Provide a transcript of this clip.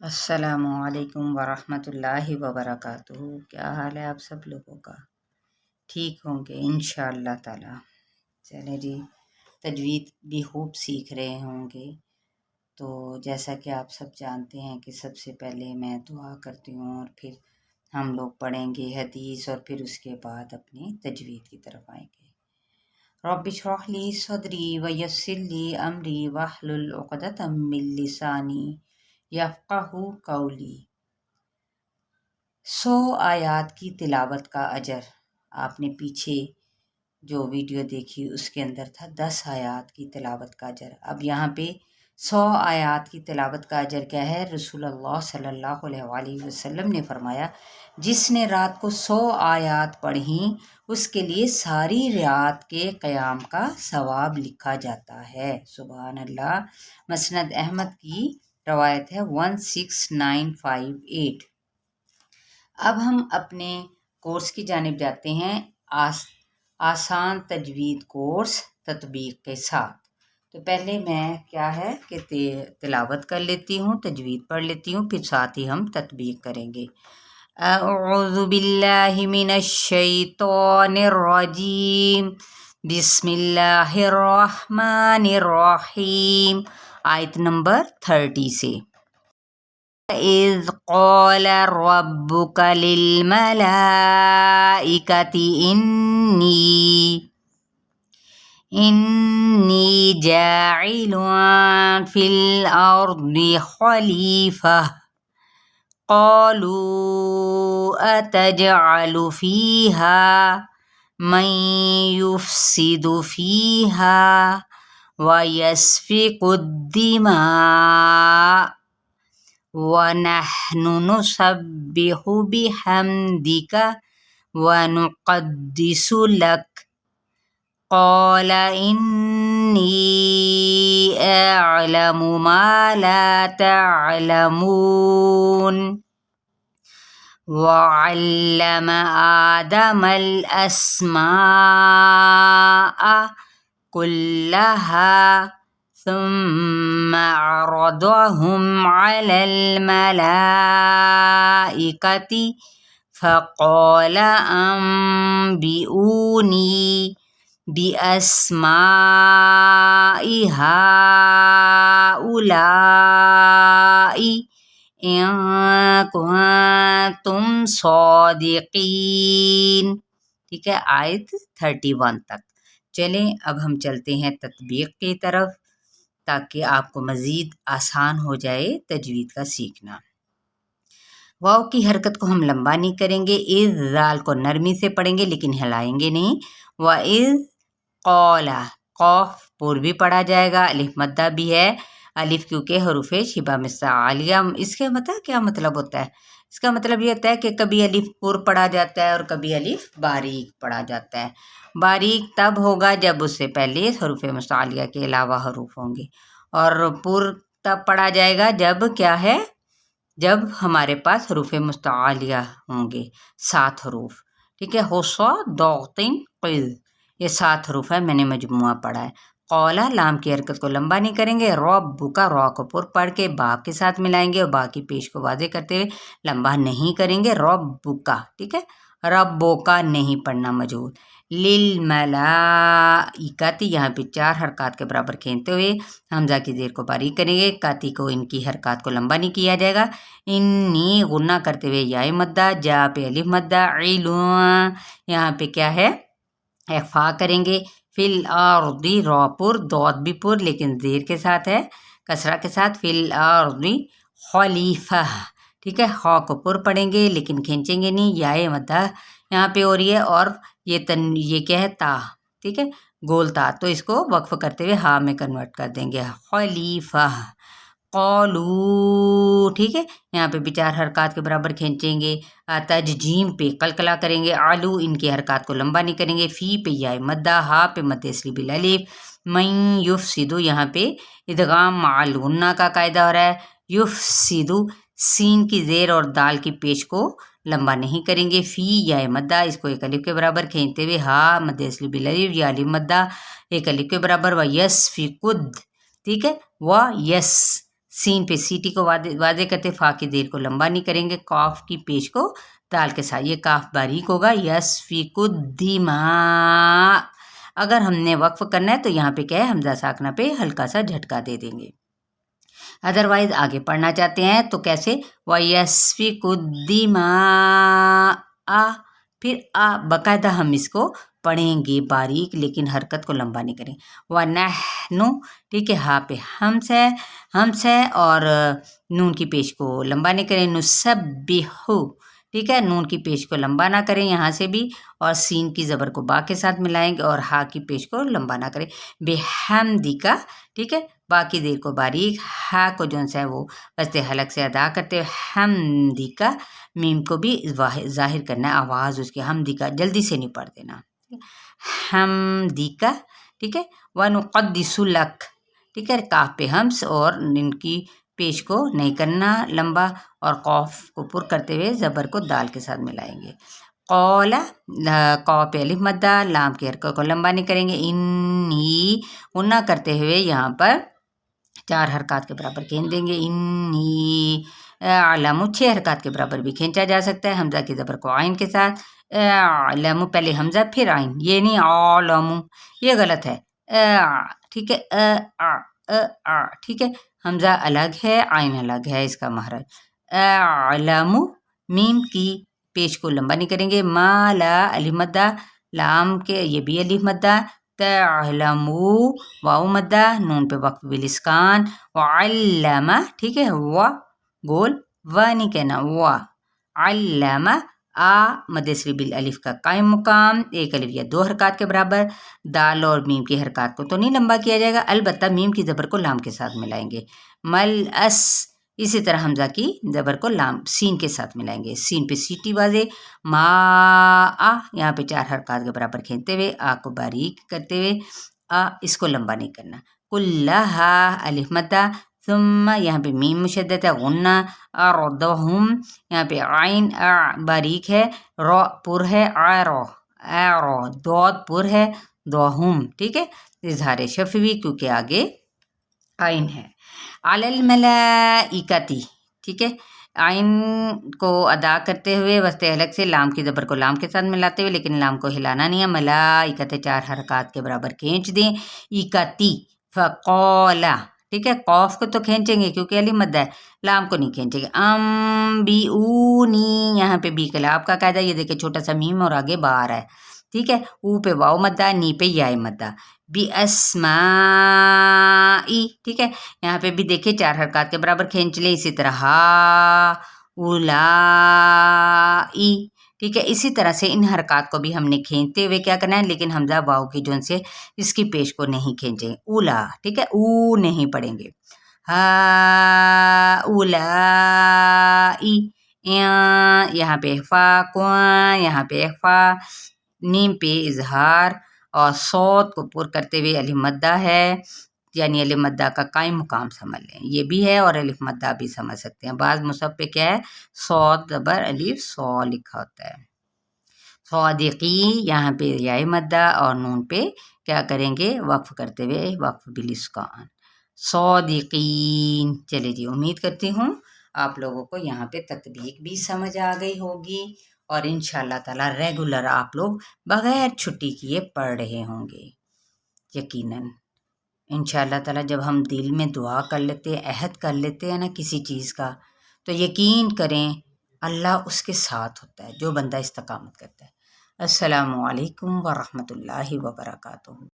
السلام علیکم ورحمۃ اللہ وبرکاتہ۔ کیا حال ہے آپ سب لوگوں کا؟ ٹھیک ہوں گے انشاءاللہ تعالی۔ چلیں جی، تجوید بھی خوب سیکھ رہے ہوں گے۔ تو جیسا کہ آپ سب جانتے ہیں کہ سب سے پہلے میں دعا کرتی ہوں اور پھر ہم لوگ پڑھیں گے حدیث اور پھر اس کے بعد اپنی تجوید کی طرف آئیں گے۔ رب اشرح لی صدری ویسر لی امری واحلل عقدۃ من لسانی یفقہوا قولی۔ 100 آیات کی تلاوت کا اجر۔ آپ نے پیچھے جو ویڈیو دیکھی اس کے اندر تھا 10 آیات کی تلاوت کا اجر۔ اب یہاں پہ 100 آیات کی تلاوت کا اجر کیا ہے؟ رسول اللہ صلی اللہ علیہ وآلہ وسلم نے فرمایا جس نے رات کو 100 آیات پڑھیں اس کے لیے ساری رات کے قیام کا ثواب لکھا جاتا ہے۔ سبحان اللہ۔ مسند احمد کی روایت ہے 16958۔ اب ہم اپنے کورس کی جانب جاتے ہیں، آسان تجوید کورس تطبیق کے ساتھ۔ تو پہلے میں کیا ہے کہ تلاوت کر لیتی ہوں، تجوید پڑھ لیتی ہوں، پھر ساتھ ہی ہم تطبیق کریں گے۔ اعوذ باللہ من الشیطان الرجیم، بسم اللہ الرحمن الرحیم۔ آیت نمبر 30 سے۔ اذ قال ربک للملائکۃ انی جاعل فی الارض خلیفہ قالوا اتجعل فیہا من یفسد فیہا ویسفک الدماء وَنَحْنُ نُسَبِّحُ بِحَمْدِكَ وَنُقَدِّسُ لَكَ قَالَ إِنِّي أَعْلَمُ مَا لَا تَعْلَمُونَ وَعَلَّمَ آدَمَ الْأَسْمَاءَ كُلَّهَا ثم عرضهم على الملائكة فقال أنبئوني بأسماء هؤلاء إن كنتم صادقين۔ ٹھیک ہے، آیت 31 تک۔ چلیں اب ہم چلتے ہیں تطبیق کی طرف تاکہ آپ کو مزید آسان ہو جائے تجوید کا سیکھنا۔ واو کی حرکت کو ہم لمبا نہیں کریں گے، اذ ذال کو نرمی سے پڑھیں گے لیکن ہلائیں گے نہیں۔ وَإِذْ قَالَ قوف پور بھی پڑھا جائے گا، الف مدہ بھی ہے، الف کیونکہ حروف شبہ مستعلیہ۔ اس کے کیا مطلب ہوتا ہے؟ اس کا مطلب یہ ہوتا ہے کہ کبھی الف پر پڑھا جاتا ہے اور کبھی الف باریک پڑھا جاتا ہے۔ باریک تب ہوگا جب اس سے پہلے حروف مستعلیہ کے علاوہ حروف ہوں گے، اور پر تب پڑھا جائے گا جب کیا ہے؟ جب ہمارے پاس حروف مستعلیہ ہوں گے، 7 حروف۔ ٹھیک ہے، حصہ دوغتن قل، یہ 7 حروف ہے، میں نے مجموعہ پڑھا ہے۔ قولا لام کی حرکت کو لمبا نہیں کریں گے، ربک را کو پر پڑھ کے با کے ساتھ ملائیں گے اور با کی پیش کو واضح کرتے ہوئے لمبا نہیں کریں گے، ربک۔ ٹھیک ہے، ربک نہیں پڑھنا مجہول۔ للملائکۃ یہاں پہ 4 حرکات کے برابر کھینچتے ہوئے حمزہ کی زیر کو باریک کریں گے، کاتی کو ان کی حرکات کو لمبا نہیں کیا جائے گا۔ انی غنہ کرتے ہوئے یا مدہ، جا پہ الف مدہ، علم یہاں پہ کیا ہے؟ اخفا کریں گے۔ فی الارض را پر، دود بھی پر لیکن زیر کے ساتھ ہے، کسرہ کے ساتھ، فی الارض خلیفہ۔ ٹھیک ہے، خا کو پر پڑھیں گے لیکن کھینچیں گے نہیں، یا مدہ یہاں پہ ہو رہی ہے، اور یہ کیا ہے؟ تا۔ ٹھیک ہے، گول تا، تو اس کو وقف کرتے ہوئے ہا میں کنورٹ کر دیں گے، خلیفہ۔ قولو، ٹھیک ہے، یہاں پہ بھی 4 حرکات کے برابر کھینچیں گے، تججیم پہ قلقلہ کریں گے، علو ان کی حرکات کو لمبا نہیں کریں گے، فی پہ یا مدہ، ہا پہ مد اصلی بالالف، من یفسدو یہاں پہ ادغام مع الغنہ کا قاعدہ ہو رہا ہے، یفسدو سین کی زیر اور دال کی پیش کو لمبا نہیں کریں گے، فی یا مدہ اس کو ایک الف کے برابر کھینچتے ہوئے ہا مد اصلی بالالف یا الف مدہ ایک الف کے برابر، و یس فی قد، ٹھیک ہے، و یس سین پہ سیٹی کو واضح کرتے فا کی دیر کو لمبا نہیں کریں گے، قاف کی پیش کو دال کے ساتھ، یہ کاف باریک ہوگا، یسفک الدماء۔ اگر ہم نے وقف کرنا ہے تو یہاں پہ کیا ہے، حمزہ ساکنہ پہ ہلکا سا جھٹکا دے دیں گے۔ ادروائز آگے پڑھنا چاہتے ہیں تو کیسے، وَيَسْفِكُ الدِّمَاءَ، پھر باقاعدہ ہم اس کو پڑھیں گے باریک، لیکن حرکت کو لمبا نہیں کریں۔ وَنَحْنُ، ٹھیک ہے، ہاں پہ ہمس ہے اور نون کی پیش کو لمبا نہیں کریں۔ نُسَبِّحُ، ٹھیک ہے، نون کی پیش کو لمبا نہ کریں یہاں سے بھی، اور سین کی زبر کو با کے ساتھ ملائیں گے اور ہا کی پیش کو لمبا نہ کریں۔ بِحَمْدِکَ، ٹھیک ہے، باقی دیر کو باریک، ہا کو جو ہے وہ وسط حلق سے ادا کرتے ہوئے، حمدِکَ، میم کو بھی ظاہر کرنا ہے آواز اس کی، حمدِکَ جلدی سے نہیں پڑھ دینا، حمدِکَ، ٹھیک ہے۔ وَنُقَدِّسُ لَکَ، ٹھیک ہے، کاف پہ ہمس اور ان کی پیش کو نہیں کرنا لمبا، اور قوف کو پر کرتے ہوئے زبر کو دال کے ساتھ ملائیں گے۔ قول، قو پہ الف مدہ، لام کی حرکت کو لمبا نہیں کریں گے۔ انی، غنہ کرتے ہوئے یہاں پر 4 حرکات کے برابر کھینچ دیں گے۔ انی اعلم، 6 حرکات کے برابر بھی کھینچا جا سکتا ہے حمزہ کی زبر کو عین کے ساتھ۔ اعلم، پہلے حمزہ پھر عین، یہ نہیں اعلم، یہ غلط ہے، ٹھیک ہے، ٹھیک ہے، حمزہ الگ ہے، عین الگ ہے اس کا مخرج۔ اعلم، میم کی پیش کو لمبا نہیں کریں گے۔ ما، لا الف مدہ، لام کے یہ بھی الف مدہ۔ تعلمو، واو مدہ، نون پہ وقف بالاسکان۔ وعلم، ٹھیک ہے، و گول، و نہیں کہنا، و علم، مدثری بالالف کا قائم مقام، ایک الف یا 2 حرکات کے برابر۔ دال اور میم کی حرکات کو تو نہیں لمبا کیا جائے گا، البتہ میم کی زبر کو لام کے ساتھ ملائیں گے۔ ملأس، اسی طرح حمزہ کی زبر کو لام سین کے ساتھ ملائیں گے، سین پہ سیٹی واضح۔ ما، یہاں پہ 4 حرکات کے برابر کھینچتے ہوئے کو باریک کرتے ہوئے اس کو لمبا نہیں کرنا۔ کلہا، الف مدہ، ثم، یہاں پہ میم مشدد ہے، غنہ۔ اردہم، یہاں پہ عین باریک ہے، رو پر ہے، رو دود پر ہے، دوہم، ٹھیک ہے، اظہار شفوی کیونکہ آگے عین ہے۔ علی الملائکتی، ٹھیک ہے، عین کو ادا کرتے ہوئے وسط حلق سے لام کی زبر کو لام کے ساتھ ملاتے ہوئے، لیکن لام کو ہلانا نہیں ہے۔ ملائکت 4 حرکات کے برابر کھینچ دیں۔ ایکتی، فقولا، ٹھیک ہے، قوف کو تو کھینچیں گے کیونکہ الف مدہ ہے، لام کو نہیں کھینچیں گے۔ انبئونی، یہاں پہ بی کلاب کا قاعدہ، یہ دیکھیں چھوٹا سا میم اور آگے با آ رہا ہے، ٹھیک ہے، او پہ واو مدہ، نی پہ یا مدہ۔ بِاسْمَاءِ، ٹھیک ہے، یہاں پہ بھی دیکھیں 4 حرکات کے برابر کھینچ لیں، اسی طرح ہا اولائی، ٹھیک ہے، اسی طرح سے ان حرکات کو بھی ہم نے کھینچتے ہوئے کیا کرنا ہے، لیکن حمزہ واو کی جون سے اس کی پیش کو نہیں کھینچیں، اولا، ٹھیک ہے، او نہیں پڑھیں گے۔ ہا اولائی، یہاں پہ اخفا، یہاں پہ اخفا، نیم پہ اظہار، اور صوت کو پر کرتے ہوئے الف مدہ ہے، یعنی الف مدہ کا قائم مقام سمجھ لیں، یہ بھی ہے اور الف مدہ بھی سمجھ سکتے ہیں۔ بعض مصحف پہ کیا ہے، صوت زبر الف صو لکھا ہوتا ہے۔ صادقی، یہاں پہ یا مدہ اور نون پہ کیا کریں گے، وقف کرتے ہوئے وقف بالاسکان، صادقین۔ چلے جی، امید کرتی ہوں آپ لوگوں کو یہاں پہ تطبیق بھی سمجھ آ گئی ہوگی، اور انشاءاللہ تعالی ریگولر آپ لوگ بغیر چھٹی کیے پڑھ رہے ہوں گے یقیناً۔ انشاءاللہ تعالی جب ہم دل میں دعا کر لیتے ہیں، عہد کر لیتے ہیں نا کسی چیز کا، تو یقین کریں اللہ اس کے ساتھ ہوتا ہے جو بندہ استقامت کرتا ہے۔ السلام علیکم ورحمۃ اللہ وبرکاتہ۔